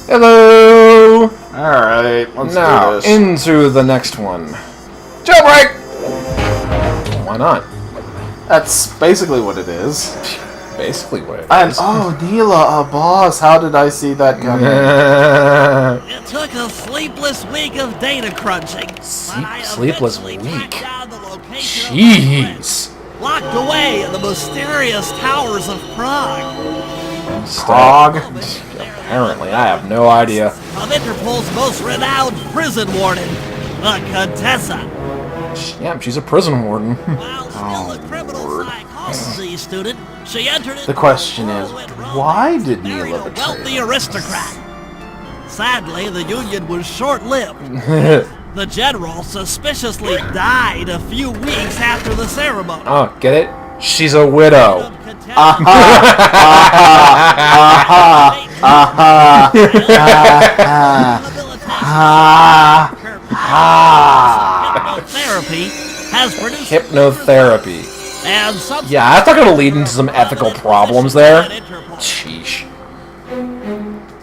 Hello! Alright, let's Now, do this. into the next one. Jailbreak! Why not? That's basically what it is. Basically what it And, is. oh, Neela, a boss. How did I see that coming? It took a sleepless week of data crunching. but I Sleepless eventually week? tracked down the location of my friend, Jeez! locked away in the mysterious towers of Prague. Prague? Apparently, I have no idea. Of Interpol's most renowned prison warden, the Contessa. Yeah, she's a prison warden. While still a criminal psychology student, she entered The question is, why did Neela a betray wealthy her? aristocrat. Sadly, the union was short-lived. The general suspiciously died a few weeks after the ceremony. Oh, get it? She's a widow. Hypnotherapy has produced Hypnotherapy. and some Yeah, that's not gonna lead into some ethical problems there. Sheesh.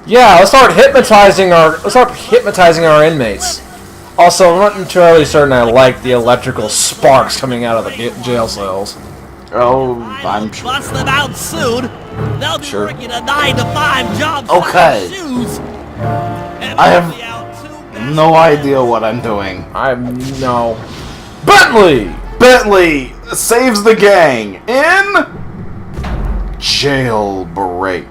Yeah, let's start hypnotizing our inmates. Also, I'm not entirely certain I like the electrical sparks coming out of the jail cells. Oh, I'm sure. bust them out soon. They'll be Sure. working a 9-to-5 job Okay. selling shoes. And I they'll have be out too No idea what I'm doing. No. Bentley! Bentley saves the gang in Jailbreak.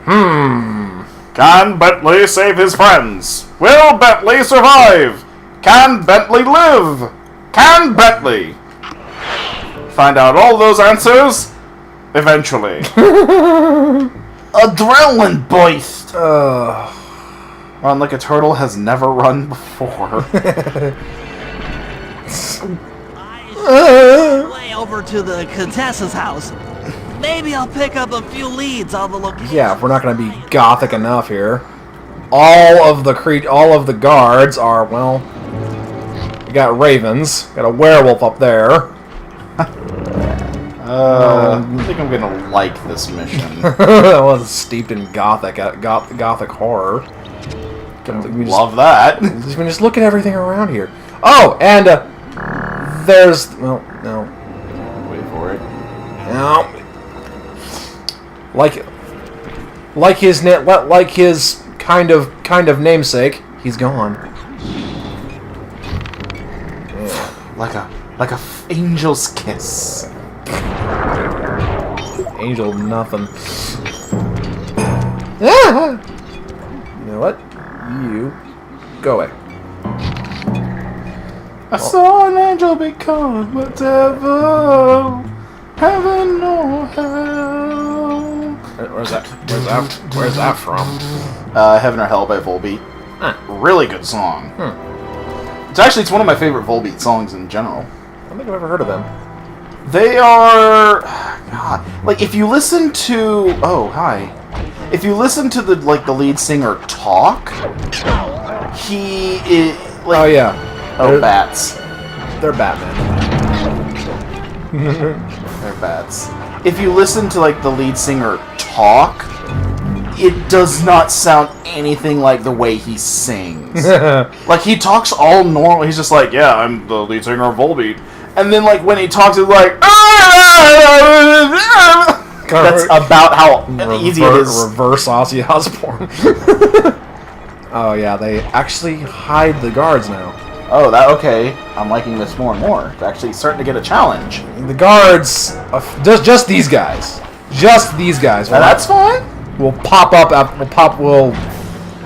Can Bentley save his friends? Will Bentley survive? Can Bentley live? Can Bentley? Find out all those answers eventually. Adrenaline burst. Run like a turtle has never run before. way over to the Contessa's house. Maybe I'll pick up a few leads on the location. Yeah, we're not gonna be gothic enough here. All of the guards are, well, we got ravens, got a werewolf up there. I think I'm gonna like this mission. That was steeped in gothic horror. We Love that. just look at everything around here. Oh, and there's no, Wait for it. no. Like his kind of namesake, he's gone. Like a angel's kiss. Angel nothing. Ah! You know what? You go away. I saw an angel become whatever, heaven or hell. Where's that from? Heaven or Hell by Volbeat. Huh. Really good song. It's one of my favorite Volbeat songs in general. I don't think I've ever heard of them. They are, God, like if you listen to, oh hi, if you listen to the lead singer talk, he is like, Oh yeah. oh bats, They're Batman. they're bats. If you listen to the lead singer talk, it does not sound anything like the way he sings. Like he talks all normal. He's just like, yeah, I'm the lead singer of Volbeat. And then when he talks, it's like, that's about how easy it is. Reverse Ozzy Osbourne. Oh yeah, they actually hide the guards now. Oh, okay. I'm liking this more and more. It's actually starting to get a challenge. The guards, just these guys. Just these guys. Now, that's fine. We'll pop up. We'll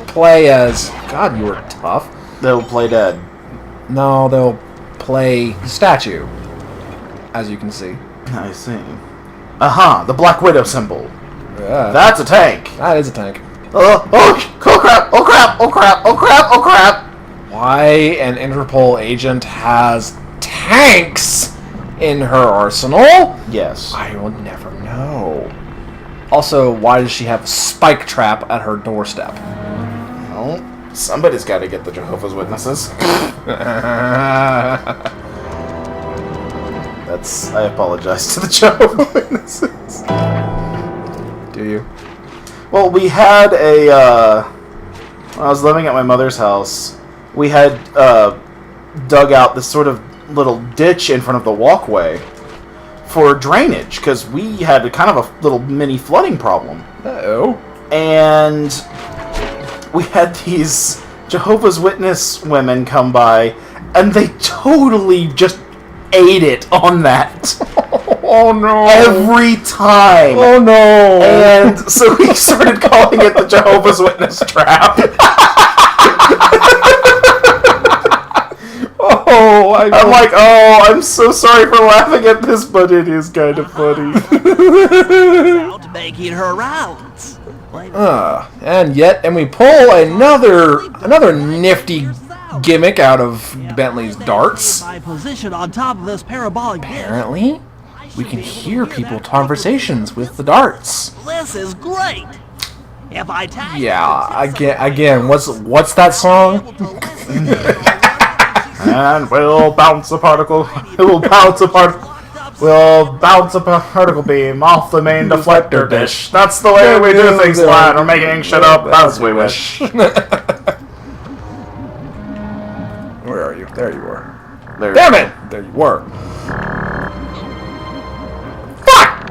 play as. God, you were tough. They'll play dead. No, they'll play statue, as you can see. I see. The Black Widow symbol. Yeah, That's a tank. that is a tank. Oh crap! Oh crap! Oh crap! Oh crap! Oh crap! Why an Interpol agent has tanks in her arsenal? Yes. I will never know. Also, why does she have a spike trap at her doorstep? Well, somebody's got to get the Jehovah's Witnesses. I apologize to the Jehovah's Witnesses. Do you? Well, we had a when I was living at my mother's house, we had dug out this sort of little ditch in front of the walkway for drainage, because we had a kind of a little mini flooding problem. Uh-oh. And we had these Jehovah's Witness women come by, and they totally just ate it on that. Oh no. Every time. Oh no. And so we started calling it the Jehovah's Witness trap. Oh, I'm like, oh, I'm so sorry for laughing at this, but it is kind of funny. Out making her rounds. And we pull another nifty gimmick out of Bentley's darts. My position on top of this parabolic disc. Apparently, we can hear people conversations with the darts. This is great. If I tag Yeah, again, what's that song? And we'll bounce a particle. We'll bounce a particle beam off the main deflector dish. That's the way we do things, lad. We're making shit up as we wish. Where are you? There you were. There. Damn it! There you were. Fuck!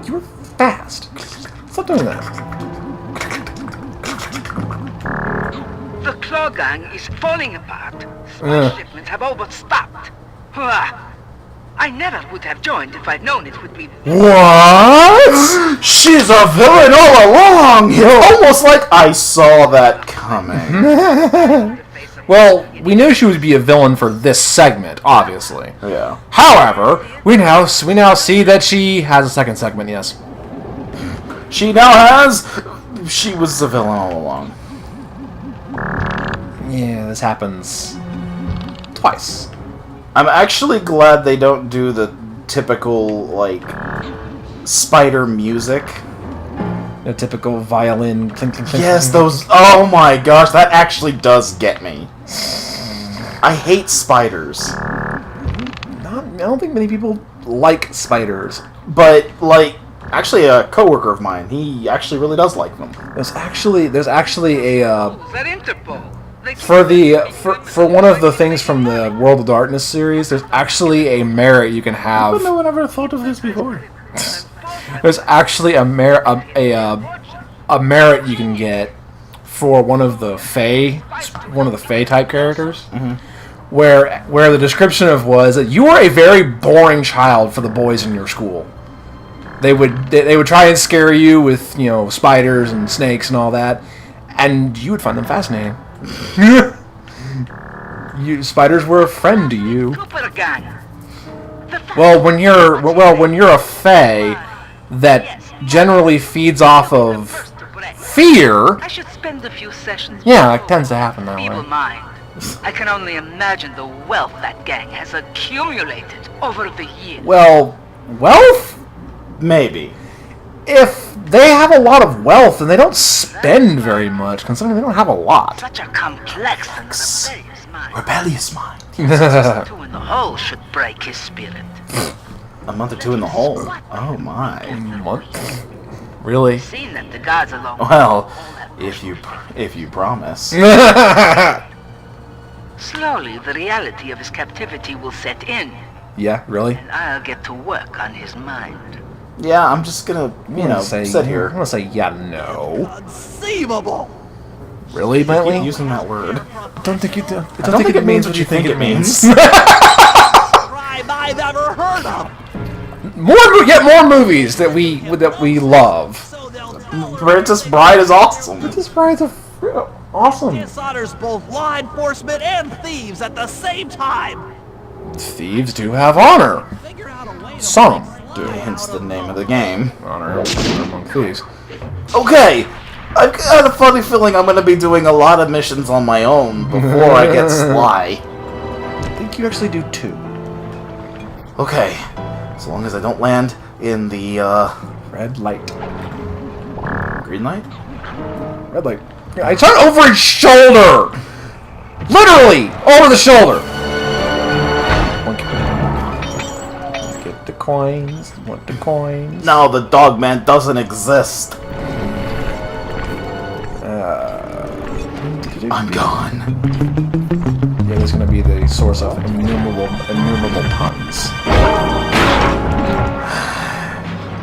You were fast. Stop doing that. The Claw Gang is falling apart. Small shipments have overstocked. I never would have joined if I'd known it would be... What? She's a villain all along! Almost like I saw that coming. Well, we knew she would be a villain for this segment, obviously. Yeah. However, we now see that she has a second segment, yes. She now has... She was a villain all along. Yeah, this happens twice. I'm actually glad they don't do the typical, like, spider music. The typical violin clink, clink, clink. Yes, those... Oh my gosh, that actually does get me. I hate spiders. I don't think many people like spiders. But, like, actually a coworker of mine, he actually really does like them. There's actually a That Interpol. for one of the things from the World of Darkness series, there's actually a merit you can have. No one ever thought of this before. There's actually a merit you can get for one of the Fae type characters, where the description was that you were a very boring child for the boys in your school. They would try and scare you with spiders and snakes and all that, and you would find them fascinating. Spiders were a friend to you. Cooper Gang. Well, when you're a Fae that generally feeds off of fear. I should spend a few sessions. Yeah, it tends to happen that Feeble way. mind. I can only imagine the wealth that gang has accumulated over the years. Well, wealth? Maybe. If they have a lot of wealth and they don't spend very much, considering they don't have a lot. Such a complex and rebellious mind. Rebellious mind. 2 in the hole should break his spirit. A month or two in the hole. Oh my. Month? Really? Seen that the gods alone. Well, if you promise. Slowly, the reality of his captivity will set in, Yeah, really? and I'll get to work on his mind. Yeah, I'm just gonna, sit here. I'm gonna say, yeah, no. Conceivable. Really, Keep Bentley? using that word. I don't think it means what you think it means. Crime I've ever heard of. Get more movies that we love. So they'll Princess Bride is awesome. This Bride's awesome. dishonors both law enforcement and thieves at the same time. Thieves do have honor. Figure out a way to Some do. Hence the name of the game. Honor among thieves. Okay, I've got a funny feeling I'm gonna be doing a lot of missions on my own before I get Sly. I think you actually do too. Okay, as long as I don't land in the, Red light. green light? Red light. I turned over his shoulder! Literally! Over the shoulder! Get the coins. Want the coins. No, the dog man doesn't exist. I'm gone. It is going to be the source of innumerable puns.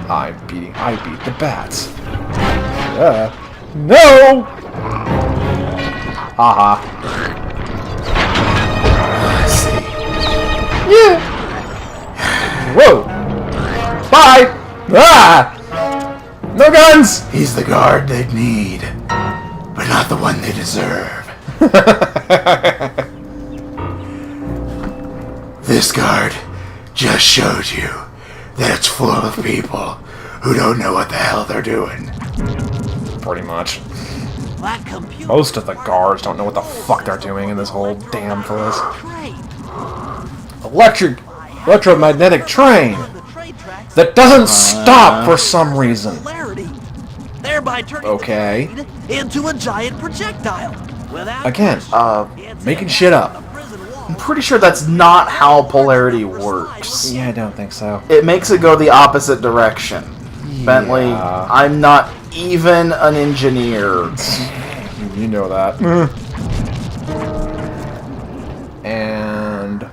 I beat the bats. No! Haha. I see. Yeah! Whoa! Bye! Ah! No guns! He's the guard they'd need, but not the one they deserve. This guard just showed you that it's full of people who don't know what the hell they're doing. Pretty much. That computer Most of the guards don't know what the fuck they're doing in this whole damn place. train. Electromagnetic train The train tracks that doesn't stop for some reason. polarity, thereby turning Okay. the train into a giant projectile. Without Again, it's making shit up. a prison wall. I'm pretty sure that's not how polarity works. Yeah, I don't think so. It makes it go the opposite direction. Bentley, Yeah. I'm not even an engineer. You know that. And...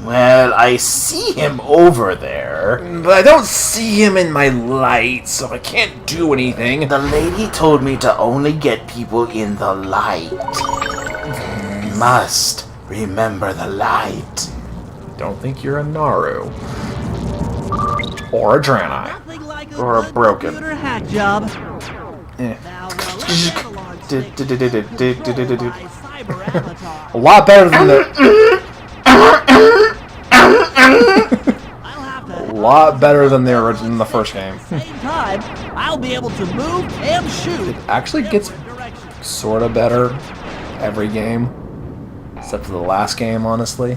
Well, I see him over there. But I don't see him in my light, so I can't do anything. The lady told me to only get people in the light. Must remember the light. Don't think you're a Naru. Or a Draenei. Nothing like Or a good broken. computer hack job. Eh. Now, let's analog Du- du- du- du- du- du- du- du- du- my cyber avatar. A lot better than the... I'll have to A lot better than the original, the first game. same time, I'll be able to move and shoot. Actually gets different directions. sort of better every game. Except for the last game, honestly.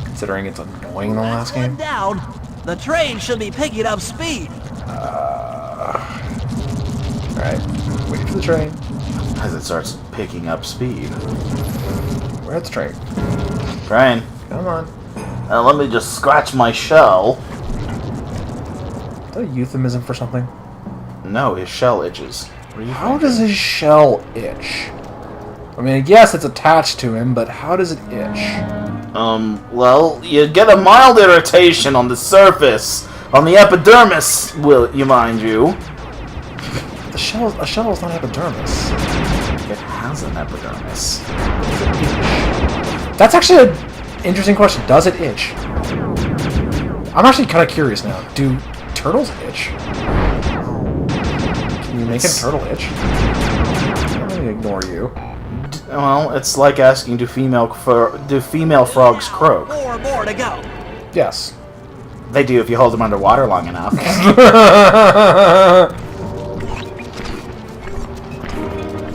Considering it's annoying the last One game. down. The train should be picking up speed. Alright, wait for the train. As it starts picking up speed. Where's the train? Train. Come on. Let me just scratch my shell. Is that a euphemism for something? No, his shell itches. How does his shell itch? I mean, yes, it's attached to him, but how does it itch? Well, you get a mild irritation on the surface. On the epidermis, will you mind you? A shell is not epidermis. It has an epidermis. That's actually an interesting question. Does it itch? I'm actually kind of curious now. Do turtles itch? Can you make a turtle itch? I'm gonna ignore you. Well, it's like asking do female frogs croak? More to go. Yes. They do if you hold them underwater long enough.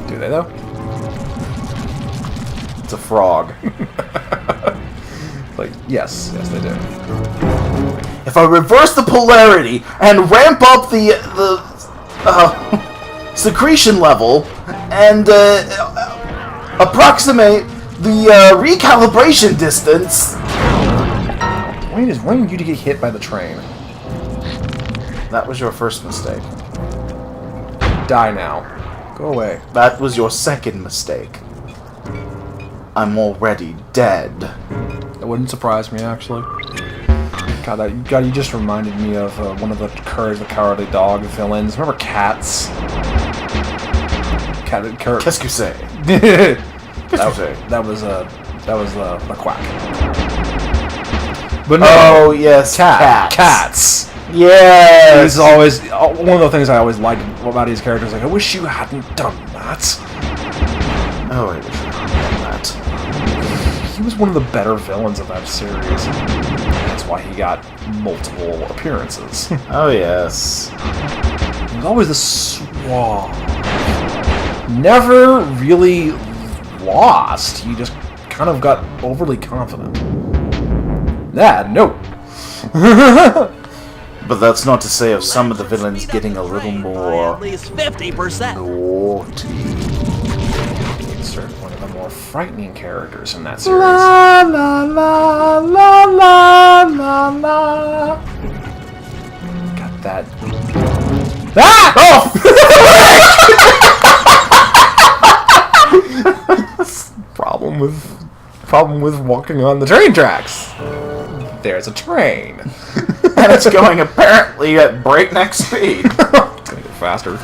Do they though? It's a frog. Like, yes, they do. If I reverse the polarity and ramp up the secretion level and approximate the recalibration distance. When did you get hit by the train? That was your first mistake. Die now. Go away. That was your second mistake. I'm already dead. That wouldn't surprise me, actually. God, you just reminded me of one of the Courage the Cowardly Dog villains. Remember Cats? Qu'est-ce que c'est? that was the quack. But no, Oh yes, Cats. Yes. He's always one of the things I always liked about his characters. Like, I wish you hadn't done that. Oh, I wish I hadn't done that. He was one of the better villains of that series. That's why he got multiple appearances. Oh yes. He was always the suave. Never really lost. He just kind of got overly confident. No. But that's not to say of some of the villains getting a little By more at least 50%. naughty. He's certainly one of the more frightening characters in that series. La la la la la la la. Got that. Ah! Oh! problem with walking on the train tracks. There's a train. And it's going apparently at breakneck speed. It's gonna go faster.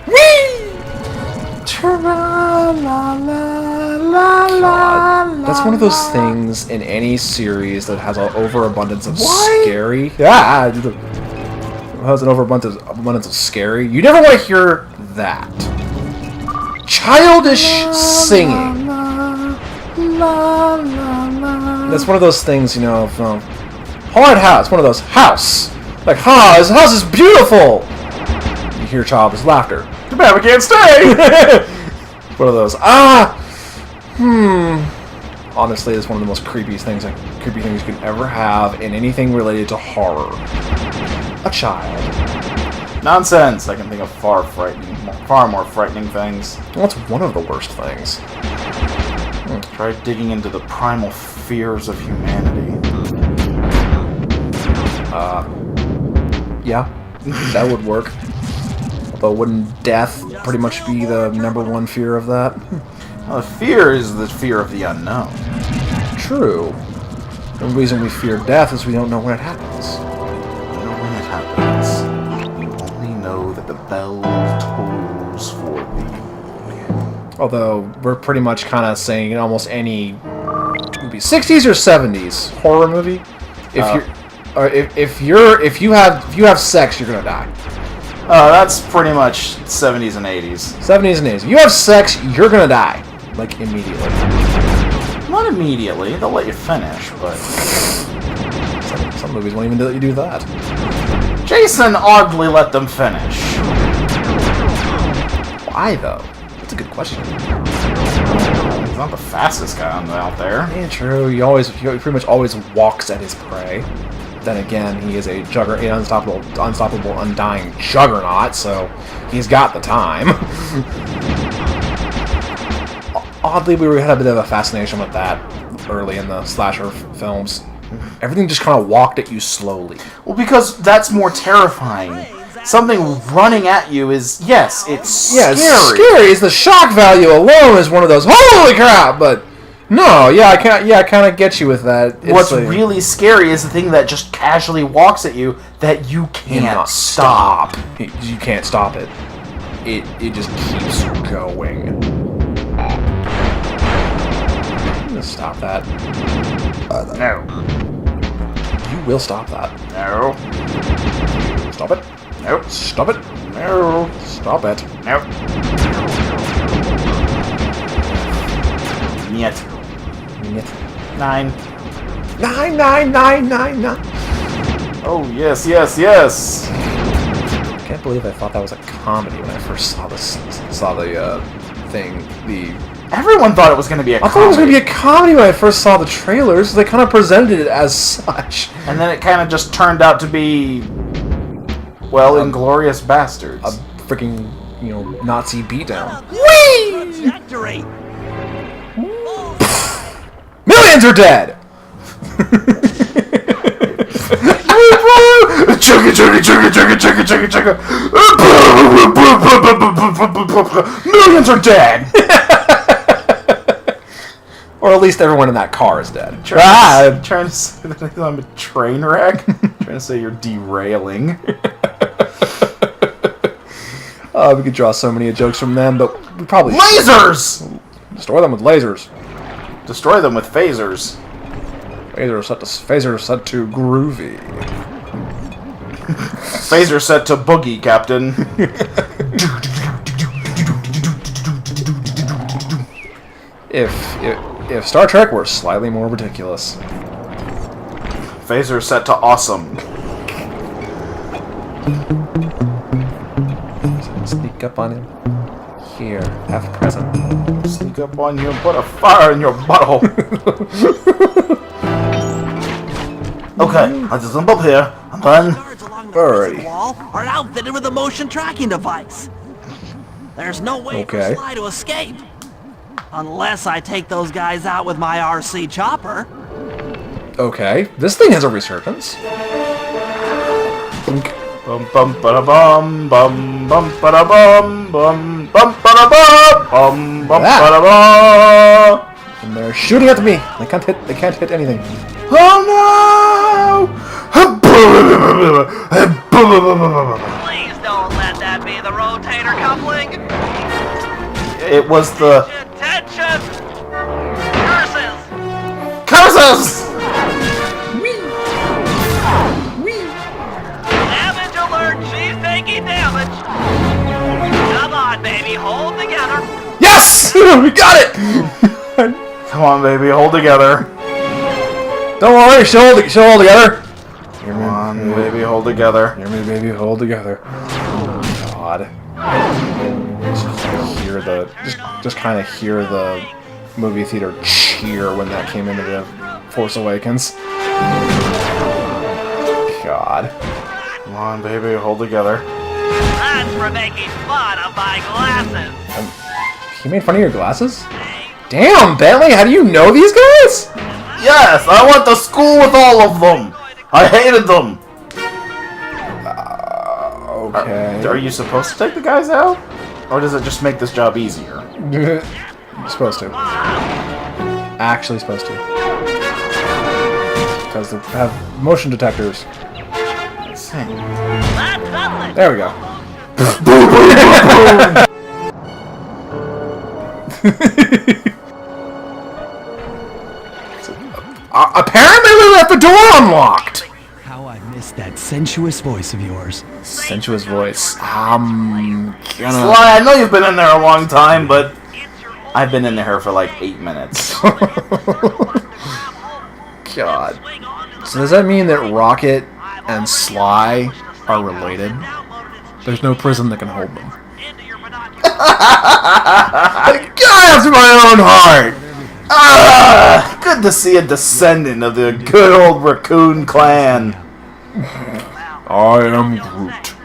Whee! God, that's one of those things in any series that has an overabundance of scary. Yeah, it has an overabundance of scary. You never want to hear that. Childish singing. That's one of those things, you know, from haunted house. One of those house. Like, this house is beautiful. You hear childish laughter. Too bad we can't stay. One of those. Honestly, it's one of the most creepy things you could ever have in anything related to horror. A child. Nonsense. I can think of far more frightening things. What's one of the worst things? Try digging into the primal fears of humanity. Yeah, that would work. Although, wouldn't death pretty much be the #1 fear of that? Well, the fear is the fear of the unknown. True. The reason we fear death is we don't know when it happens. We don't know when it happens. We only know that the bell tolls for thee. Although we're pretty much kind of saying in almost any movie, 60s or 70s horror movie, if you have sex, you're gonna die. That's pretty much 70s and 80s. 70s and 80s. If you have sex, you're gonna die, like immediately. Not immediately. They'll let you finish, but some movies won't even let you do that. Jason oddly let them finish. Why though? That's a good question. He's not the fastest guy out there. Yeah, true. He pretty much always walks at his prey. Then again, he is an unstoppable, undying juggernaut, so he's got the time. Oddly, we had a bit of a fascination with that early in the slasher films. Everything just kind of walked at you slowly. Well, because that's more terrifying. Something running at you is, yes, it's scary. Yeah, it's scary. It's the shock value alone is one of those, holy crap, but no, I kind of get you with that. It's What's really scary is the thing that just casually walks at you that you can't stop. You can't stop it. It just keeps going. I'm gonna stop that. No. You will stop that. No. Stop it. Nope. Stop it. No. Stop it. Nope. Niet. 9. 9. Oh, yes, yes, yes. I can't believe I thought that was a comedy when I first saw the thing. Everyone thought it was going to be a comedy. I thought it was going to be a comedy when I first saw the trailers. They kind of presented it as such. And then it kind of just turned out to be, well, Inglourious Bastards. A freaking, Nazi beatdown. Trajectory. Millions are dead! Millions are dead! Or at least everyone in that car is dead. Trying to say that I'm a train wreck? Trying to say you're derailing. We could draw so many jokes from them, but we probably Lasers! Destroy them with lasers. Destroy them with phasers. Phaser set to groovy. Phaser set to boogie, Captain. If Star Trek were slightly more ridiculous. Phaser set to awesome. Sneak up on him. Here, have a present. Sneak up on you and put a fire in your butthole. Okay, I just jump up here, and then... Guards along the Alrighty. wall are outfitted with a motion tracking device. There's no way Okay. for Sly to escape. Unless I take those guys out with my RC chopper. Okay, this thing has a resurgence. Bum bum ba bum bum bum ba bum bum bum ba bum bum bum ba And they're shooting at me. They can't hit anything. Oh no! Please don't let that be the rotator coupling. It was the Attention! Curses! curses! Damage alert! She's taking damage! Come on, baby, hold together! Yes! We got it! Come on, baby, hold together. Don't worry, she'll hold together. Come on, baby, hold together. Hear me, baby, hold together. Oh, God. Just kind of hear the movie theater cheer when that came into the Force Awakens. God. Come on, baby, hold together. That's for making fun of my glasses! He made fun of your glasses? Damn, Bentley, how do you know these guys? Yes, I went to school with all of them. I hated them. Okay. Are you supposed to take the guys out? Or does it just make this job easier? You're supposed to. Actually supposed to. Because they have motion detectors. That's nothing! There we go. Apparently we left the door unlocked! How I missed that sensuous voice of yours. Sensuous voice. Sly, I know you've been in there a long time, but I've been in there for like 8 minutes. God. So does that mean that Rocket and Sly are related? There's no prison that can hold them. I got after my own heart! Ah, good to see a descendant of the good old raccoon clan. I am Groot.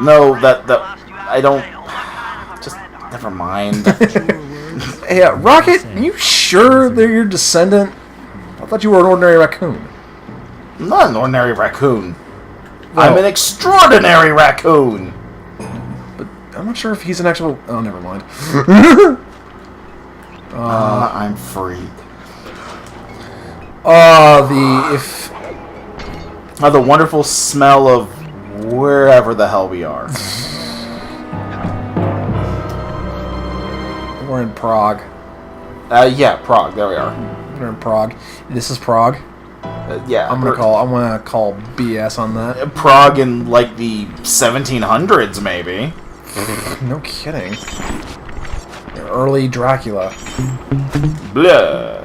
No, I don't. Just never mind. Hey, Rocket, are you sure they're your descendant? I thought you were an ordinary raccoon. I'm not an ordinary raccoon. No. I'm an extraordinary raccoon. But I'm not sure if he's an actual... Oh, never mind. I'm free. The wonderful smell of wherever the hell we are. We're in Prague. Yeah, Prague. There we are. We're in Prague. This is Prague. Yeah, I'm gonna call BS on that. Prague in like the 1700s, maybe. No kidding. Early Dracula. Blah.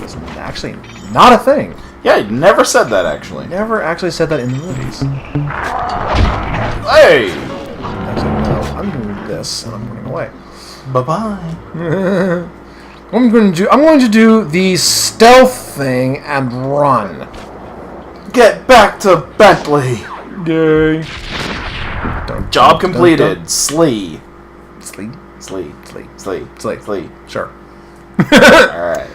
It's actually not a thing. Yeah, you never said that actually. Never actually said that in the movies. Hey. Actually, no. I'm doing this, and I'm running away. Bye bye. I'm going to do the stealth thing and run. Get back to Bentley. Yay. Job completed. Slee. Sleep. Slee. Sleep. Slee. Sleep. Slee. Sure. Alright.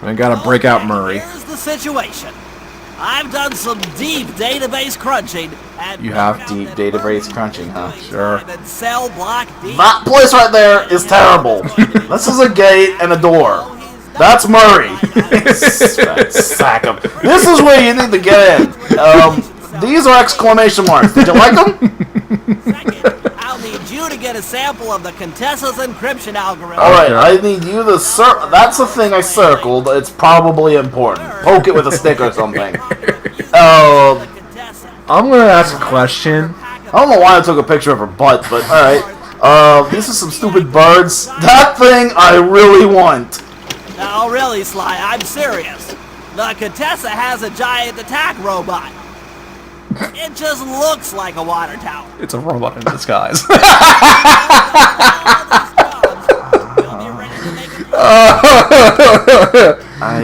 I gotta break out Murray. Here's the situation. I've done some deep database crunching and You have Deep database crunching, huh? Sure. and cell block deep. That place right there is terrible. This is a gate and a door. That's Murray. Sack him. This is where you need to get in. These are exclamation marks. Did you like them? Second, I'll need you to get a sample of the Contessa's encryption algorithm. Alright, I need you to that's the thing I circled. It's probably important. Poke it with a stick or something. The Contessa. I'm gonna ask a question. I don't know why I took a picture of her butt, but alright. These are some stupid birds. That thing I really want. No, really, Sly, I'm serious. The Contessa has a giant attack robot. It just looks like a water tower. It's a robot in disguise. I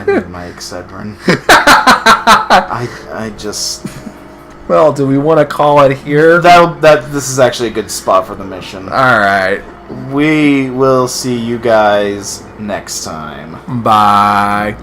need my Excedrin. I just... Well, do we want to call it here? This is actually a good spot for the mission. Alright. We will see you guys next time. Bye.